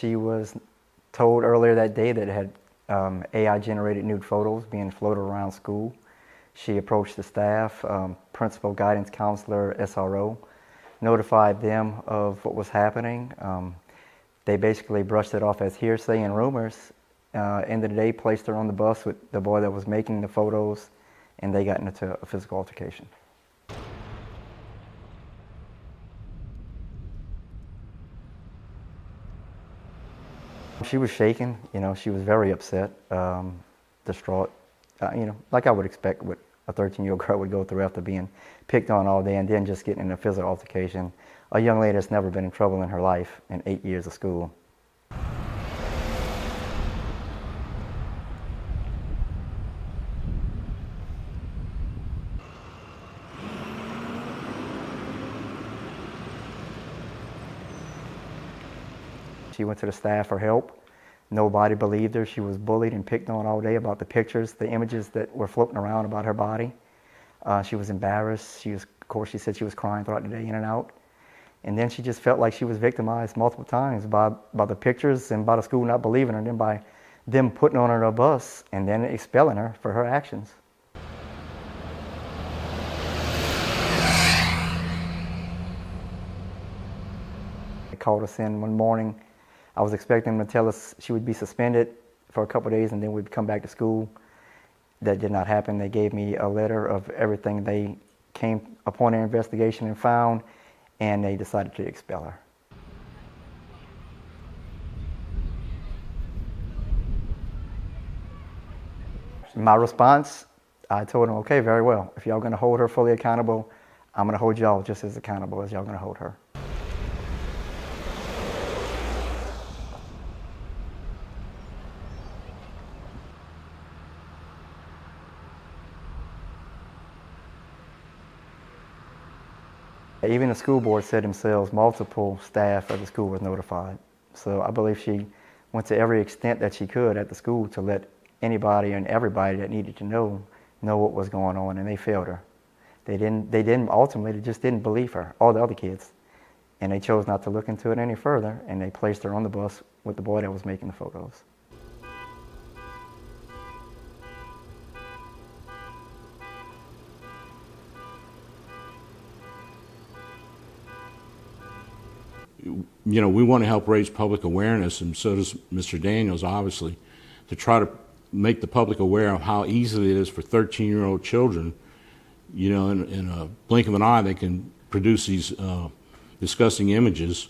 she was told earlier that day that it had AI-generated nude photos being floated around school. She approached the staff, principal, guidance counselor, SRO, notified them of what was happening. They basically brushed it off as hearsay and rumors. End of the day, placed her on the bus with the boy that was making the photos, and they got into a physical altercation. She was shaking, she was very upset, distraught, like I would expect what a 13-year-old girl would go through after being picked on all day and then just getting in a physical altercation. A young lady that's never been in trouble in her life in 8 years of school. She went to the staff for help. Nobody believed her. She was bullied and picked on all day about the pictures, the images that were floating around about her body. She was embarrassed. Of course, she said she was crying throughout the day, in and out. And then she just felt like she was victimized multiple times by the pictures and by the school not believing her, and then by them putting her on a bus and then expelling her for her actions. They called us in one morning. I was expecting them to tell us she would be suspended for a couple of days and then we'd come back to school. That did not happen. They gave me a letter of everything they came upon their investigation and found, and they decided to expel her. My response, I told them, okay, very well. If y'all going to hold her fully accountable, I'm going to hold y'all just as accountable as y'all going to hold her. Even the school board said themselves, multiple staff of the school was notified. So I believe she went to every extent that she could at the school to let anybody and everybody that needed to know what was going on, and they failed her. They ultimately just didn't believe her, all the other kids. And they chose not to look into it any further, and they placed her on the bus with the boy that was making the photos. We want to help raise public awareness, and so does Mr. Daniels, obviously, to try to make the public aware of how easy it is for 13-year-old children, in a blink of an eye, they can produce these disgusting images